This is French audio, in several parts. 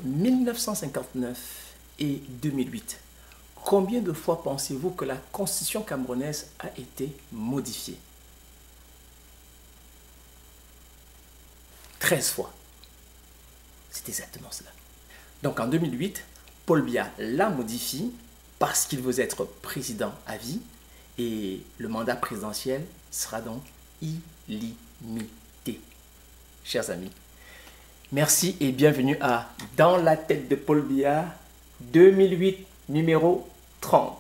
1959 et 2008, combien de fois pensez-vous que la constitution camerounaise a été modifiée? 13 fois. C'est exactement cela. Donc en 2008, Paul Biya la modifie parce qu'il veut être président à vie et le mandat présidentiel sera donc illimité. Chers amis, merci et bienvenue à Dans la tête de Paul Biya 2008 numéro 30.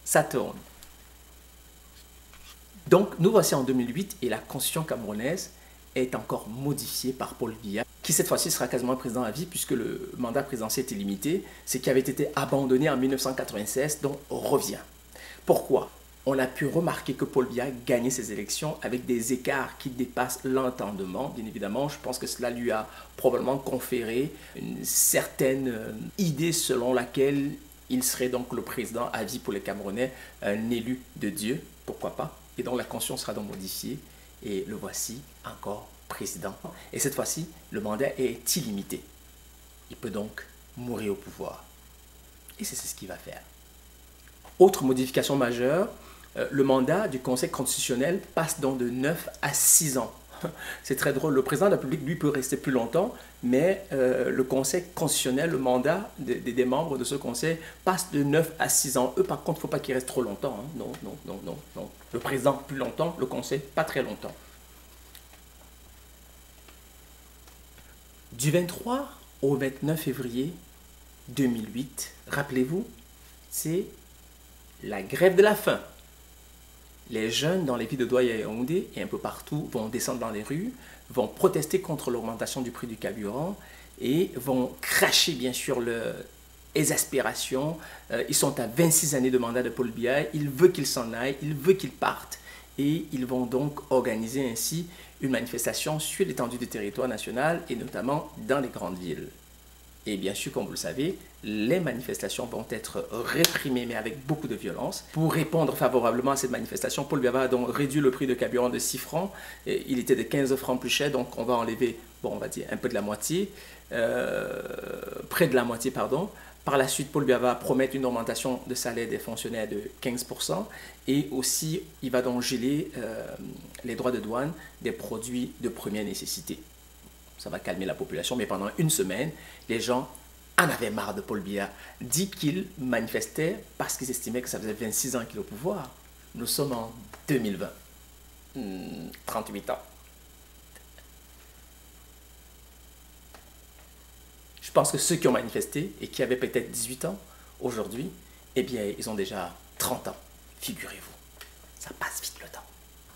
Ça tourne. Donc nous voici en 2008 et la constitution camerounaise est encore modifiée par Paul Biya, qui cette fois-ci sera quasiment président à vie puisque le mandat présidentiel est illimité, ce qui avait été abandonné en 1996, donc revient. Pourquoi? On a pu remarquer que Paul Biya gagnait ses élections avec des écarts qui dépassent l'entendement. Bien évidemment, je pense que cela lui a probablement conféré une certaine idée selon laquelle il serait donc le président à vie pour les Camerounais, un élu de Dieu, pourquoi pas. Et donc la constitution sera donc modifiée et le voici encore président. Et cette fois-ci, le mandat est illimité. Il peut donc mourir au pouvoir. Et c'est ce qu'il va faire. Autre modification majeure, le mandat du Conseil constitutionnel passe donc de 9 à 6 ans. C'est très drôle. Le président de la République, lui, peut rester plus longtemps, mais le Conseil constitutionnel, le mandat des membres de ce Conseil passe de 9 à 6 ans. Eux, par contre, il ne faut pas qu'ils restent trop longtemps. Hein. Non, non, non, non, non. Le président, plus longtemps, le Conseil, pas très longtemps. Du 23 au 29 février 2008, rappelez-vous, c'est la grève de la faim. Les jeunes dans les villes de Douala et Yaoundé et un peu partout vont descendre dans les rues, vont protester contre l'augmentation du prix du carburant et vont cracher bien sûr leur exaspération. Ils sont à 26 années de mandat de Paul Biya, il veut qu'il s'en aille, il veut qu'il parte et ils vont donc organiser ainsi une manifestation sur l'étendue du territoire national et notamment dans les grandes villes. Et bien sûr, comme vous le savez, les manifestations vont être réprimées, mais avec beaucoup de violence. Pour répondre favorablement à cette manifestation, Paul Biya a donc réduit le prix de carburant de 6 francs. Et il était de 15 francs plus cher, donc on va enlever, bon, on va dire un peu de la moitié, près de la moitié, pardon. Par la suite, Paul Biya va promettre une augmentation de salaire des fonctionnaires de 15%. Et aussi, il va donc geler les droits de douane des produits de première nécessité. Ça va calmer la population, mais pendant une semaine, les gens en avaient marre de Paul Biya. Dit qu'il manifestait parce qu'ils estimaient que ça faisait 26 ans qu'il est au pouvoir. Nous sommes en 2020. 38 ans. Je pense que ceux qui ont manifesté et qui avaient peut-être 18 ans, aujourd'hui, eh bien, ils ont déjà 30 ans. Figurez-vous. Ça passe vite le temps.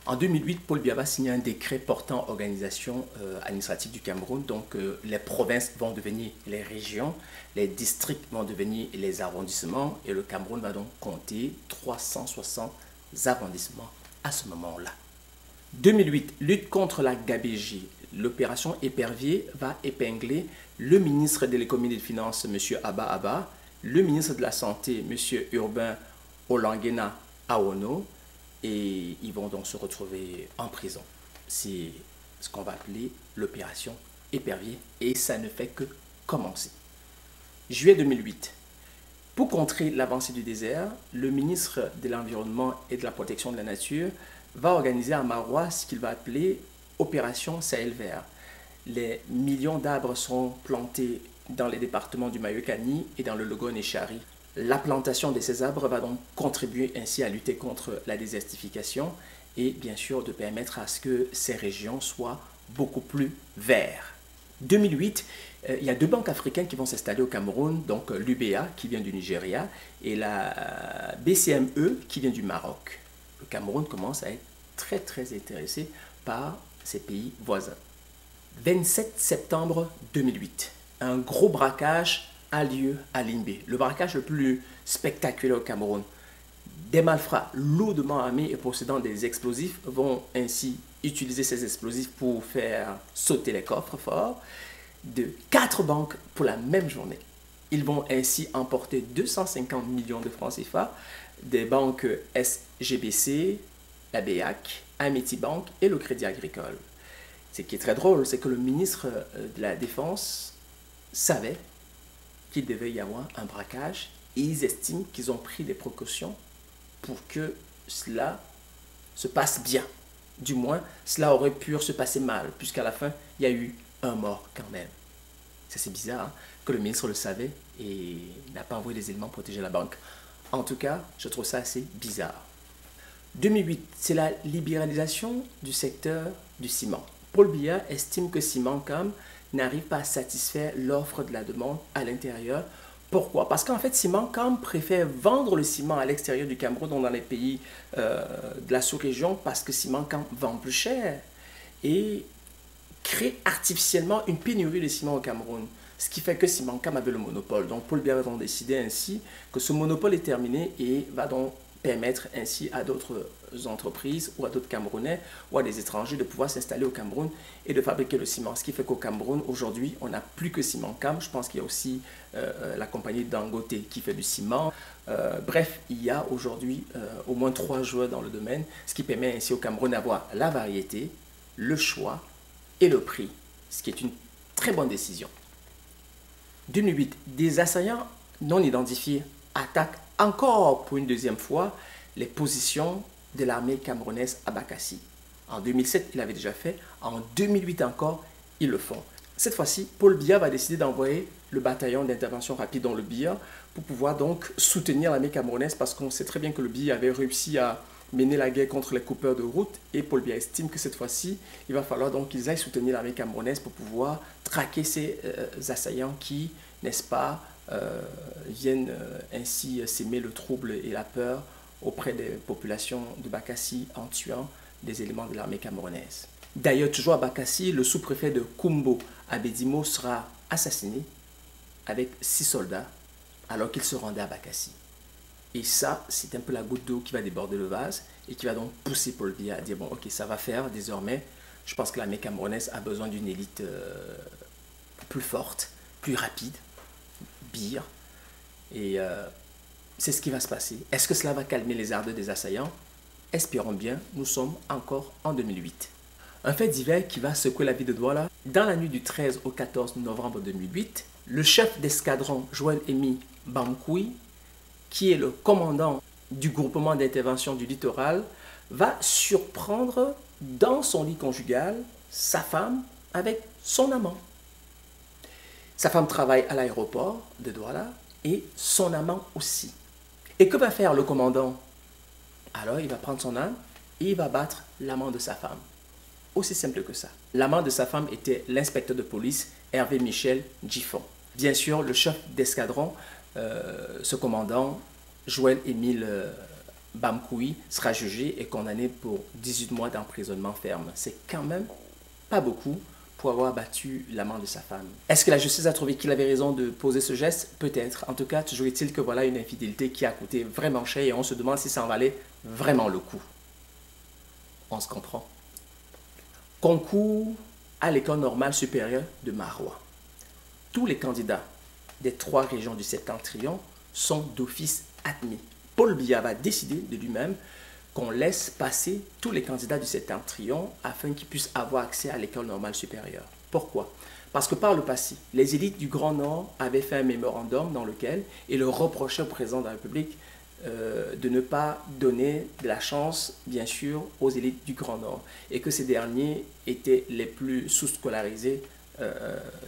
En 2008, Paul Biya va signer un décret portant organisation administrative du Cameroun. Donc, les provinces vont devenir les régions, les districts vont devenir les arrondissements et le Cameroun va donc compter 360 arrondissements à ce moment-là. 2008, lutte contre la gabegie. L'opération Épervier va épingler le ministre de l'économie et des finances, M. Abba Abba, le ministre de la Santé, M. Urbain Olanguena Aono, et ils vont donc se retrouver en prison. C'est ce qu'on va appeler l'opération Épervier et ça ne fait que commencer. Juillet 2008. Pour contrer l'avancée du désert, le ministre de l'Environnement et de la Protection de la Nature va organiser à Maroua ce qu'il va appeler Opération Sahel Vert. Les millions d'arbres seront plantés dans les départements du Mayokani et dans le Logone et Chari. La plantation de ces arbres va donc contribuer ainsi à lutter contre la désertification et bien sûr de permettre à ce que ces régions soient beaucoup plus vertes. 2008, il y a 2 banques africaines qui vont s'installer au Cameroun, donc l'UBA qui vient du Nigeria et la BCME qui vient du Maroc. Le Cameroun commence à être très intéressé par ces pays voisins. 27 septembre 2008, un gros braquage a lieu à Limbe, le braquage le plus spectaculaire au Cameroun. Des malfrats lourdement armés et possédant des explosifs vont ainsi utiliser ces explosifs pour faire sauter les coffres forts de 4 banques pour la même journée. Ils vont ainsi emporter 250 millions de francs CFA des banques SGBC, la BEAC, Amity Bank et le Crédit Agricole. Ce qui est très drôle, c'est que le ministre de la Défense savaient qu'il devait y avoir un braquage et ils estiment qu'ils ont pris des précautions pour que cela se passe bien. Du moins, cela aurait pu se passer mal, puisqu'à la fin, il y a eu un mort quand même. C'est bizarre hein, que le ministre le savait et n'a pas envoyé des éléments pour protéger la banque. En tout cas, je trouve ça assez bizarre. 2008, c'est la libéralisation du secteur du ciment. Paul Biya estime que Cimencam n'arrive pas à satisfaire l'offre de la demande à l'intérieur. Pourquoi? Parce qu'en fait, Cimencam préfère vendre le ciment à l'extérieur du Cameroun, dans les pays de la sous-région, parce que Cimencam vend plus cher et crée artificiellement une pénurie de ciment au Cameroun. Ce qui fait que Cimencam avait le monopole. Donc Paul Biya va donc décider ainsi que ce monopole est terminé et va donc permettre ainsi à d'autres entreprises ou à d'autres Camerounais ou à des étrangers de pouvoir s'installer au Cameroun et de fabriquer le ciment. Ce qui fait qu'au Cameroun, aujourd'hui, on n'a plus que Cimencam. Je pense qu'il y a aussi la compagnie Dangote qui fait du ciment. Bref, il y a aujourd'hui au moins 3 joueurs dans le domaine, ce qui permet ainsi au Cameroun d'avoir la variété, le choix et le prix, ce qui est une très bonne décision. 2008, des assaillants non identifiés attaquent encore pour une deuxième fois les positions de l'armée camerounaise à Bakassi. En 2007, il l'avait déjà fait. En 2008 encore, ils le font. Cette fois-ci, Paul Biya va décider d'envoyer le bataillon d'intervention rapide dans le Biya pour pouvoir donc soutenir l'armée camerounaise parce qu'on sait très bien que le Biya avait réussi à mener la guerre contre les coupeurs de route et Paul Biya estime que cette fois-ci, il va falloir donc qu'ils aillent soutenir l'armée camerounaise pour pouvoir traquer ces assaillants qui, n'est-ce pas, viennent ainsi s'aimer le trouble et la peur auprès des populations de Bakassi en tuant des éléments de l'armée camerounaise. D'ailleurs, toujours à Bakassi, le sous-préfet de Kumbo, Abedimo, sera assassiné avec 6 soldats alors qu'il se rendait à Bakassi. Et ça, c'est un peu la goutte d'eau qui va déborder le vase et qui va donc pousser Paul Biya à dire bon, ok, ça va faire désormais. Je pense que l'armée camerounaise a besoin d'une élite plus forte, plus rapide, pire. Et c'est ce qui va se passer. Est-ce que cela va calmer les ardeurs des assaillants? Espérons bien, nous sommes encore en 2008. Un fait divers qui va secouer la vie de Douala. Dans la nuit du 13 au 14 novembre 2008, le chef d'escadron Joël Emi Bamkoui, qui est le commandant du groupement d'intervention du littoral, va surprendre dans son lit conjugal sa femme avec son amant. Sa femme travaille à l'aéroport de Douala et son amant aussi. Et que va faire le commandant? Alors il va prendre son arme et il va battre l'amant de sa femme. Aussi simple que ça. L'amant de sa femme était l'inspecteur de police Hervé Michel Giffon. Bien sûr, le chef d'escadron, ce commandant, Joël Émile Bamkoui, sera jugé et condamné pour 18 mois d'emprisonnement ferme. C'est quand même pas beaucoup pour avoir battu l'amant de sa femme. Est-ce que la justice a trouvé qu'il avait raison de poser ce geste? Peut-être. En tout cas, toujours est-il que voilà une infidélité qui a coûté vraiment cher et on se demande si ça en valait vraiment le coup. On se comprend. Concours à l'école normale supérieure de Maroua. Tous les candidats des 3 régions du Septentrion sont d'office admis. Paul Biya va décider de lui-même qu'on laisse passer tous les candidats du Septentrion afin qu'ils puissent avoir accès à l'école normale supérieure. Pourquoi? Parce que par le passé, les élites du Grand Nord avaient fait un mémorandum dans lequel ils leur reprochaient au président de la République de ne pas donner de la chance, bien sûr, aux élites du Grand Nord et que ces derniers étaient les plus sous-scolarisés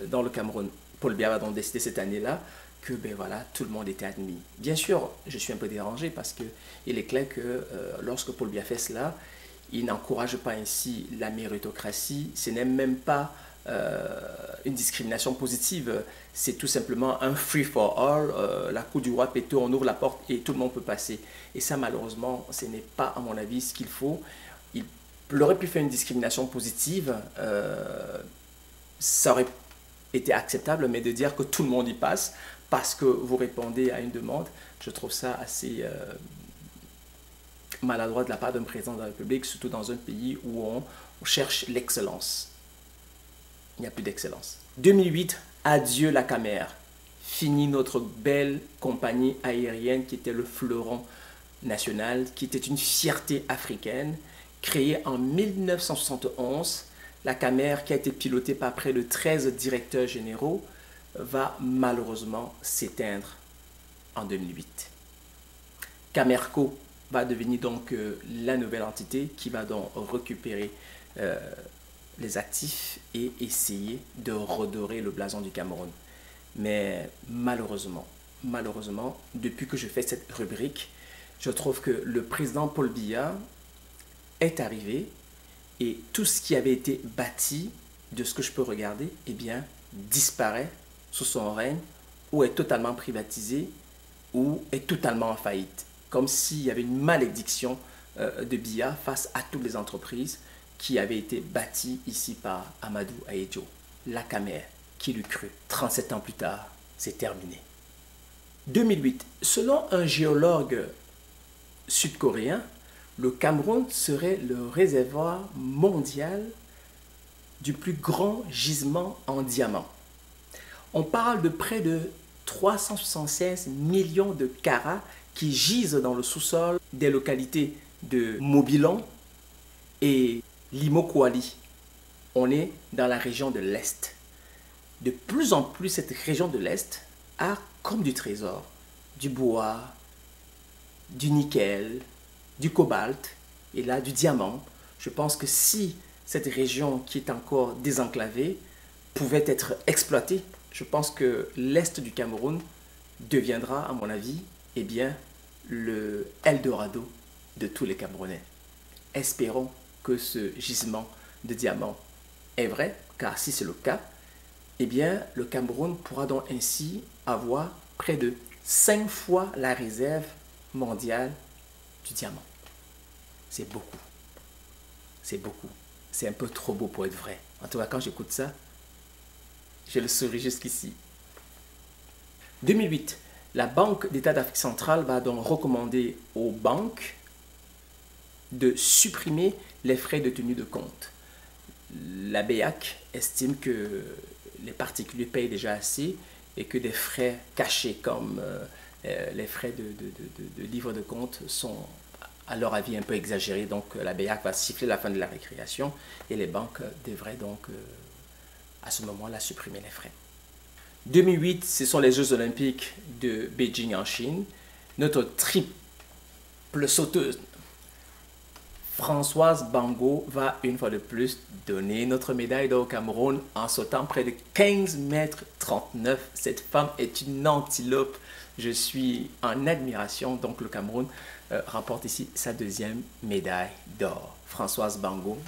dans le Cameroun. Paul Biya va donc décider cette année-là que ben voilà, tout le monde était admis. Bien sûr, je suis un peu dérangé parce qu'il est clair que lorsque Paul Biya fait cela, il n'encourage pas ainsi la méritocratie, ce n'est même pas une discrimination positive, c'est tout simplement un free for all, la cour du roi Péto, on ouvre la porte et tout le monde peut passer. Et ça malheureusement, ce n'est pas à mon avis ce qu'il faut. Il aurait pu faire une discrimination positive, ça aurait été acceptable, mais de dire que tout le monde y passe parce que vous répondez à une demande, je trouve ça assez maladroit de la part d'un président de la République, surtout dans un pays où on cherche l'excellence. Il n'y a plus d'excellence. 2008, adieu la Camère. Fini notre belle compagnie aérienne qui était le fleuron national, qui était une fierté africaine, créée en 1971. La Camère qui a été pilotée par près de 13 directeurs généraux, va malheureusement s'éteindre en 2008. Camerco va devenir donc la nouvelle entité qui va donc récupérer les actifs et essayer de redorer le blason du Cameroun. Mais malheureusement, depuis que je fais cette rubrique, je trouve que le président Paul Biya est arrivé et tout ce qui avait été bâti, de ce que je peux regarder, eh bien, disparaît sous son règne ou est totalement privatisé ou est totalement en faillite. Comme s'il y avait une malédiction de Biya face à toutes les entreprises qui avaient été bâties ici par Amadou Ahidjo. La Camer, qui l'eût cru, 37 ans plus tard, c'est terminé. 2008, selon un géologue sud-coréen, le Cameroun serait le réservoir mondial du plus grand gisement en diamants. On parle de près de 376 millions de carats qui gisent dans le sous-sol des localités de Mobilon et Limokoali. On est dans la région de l'Est. De plus en plus, cette région de l'Est a comme du trésor, du bois, du nickel, du cobalt et là du diamant. Je pense que si cette région qui est encore désenclavée pouvait être exploitée, je pense que l'Est du Cameroun deviendra, à mon avis, eh bien, le Eldorado de tous les Camerounais. Espérons que ce gisement de diamants est vrai, car si c'est le cas, eh bien, le Cameroun pourra donc ainsi avoir près de 5 fois la réserve mondiale du diamant. C'est beaucoup. C'est beaucoup. C'est un peu trop beau pour être vrai. En tout cas, quand j'écoute ça, je le souris jusqu'ici. 2008, la Banque d'État d'Afrique centrale va donc recommander aux banques de supprimer les frais de tenue de compte. La BEAC estime que les particuliers payent déjà assez et que des frais cachés comme les frais de livre de compte sont, à leur avis, un peu exagérés. Donc la BEAC va siffler la fin de la récréation et les banques devraient donc à ce moment-là supprimer les frais. 2008, ce sont les Jeux Olympiques de Beijing en Chine. Notre triple sauteuse Françoise Bango va une fois de plus donner notre médaille d'or au Cameroun en sautant près de 15 mètres 39. Cette femme est une antilope. Je suis en admiration. Donc le Cameroun remporte ici sa deuxième médaille d'or. Françoise Bango,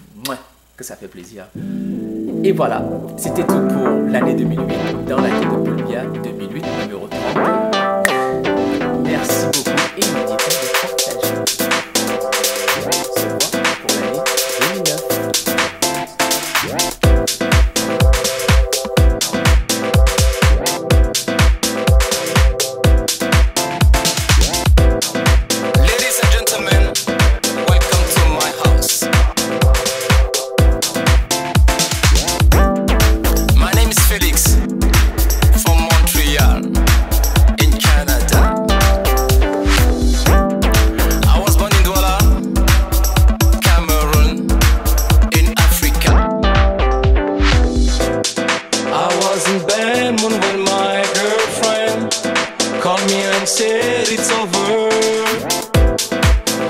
que ça fait plaisir. Et voilà, c'était tout pour l'année 2008 dans la quête de Paul Biya 2008 numéro 30. Merci beaucoup et n'oubliez pas de partager. Said it's over.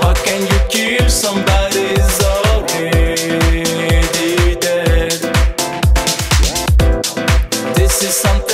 How can you kill somebody's already dead? This is something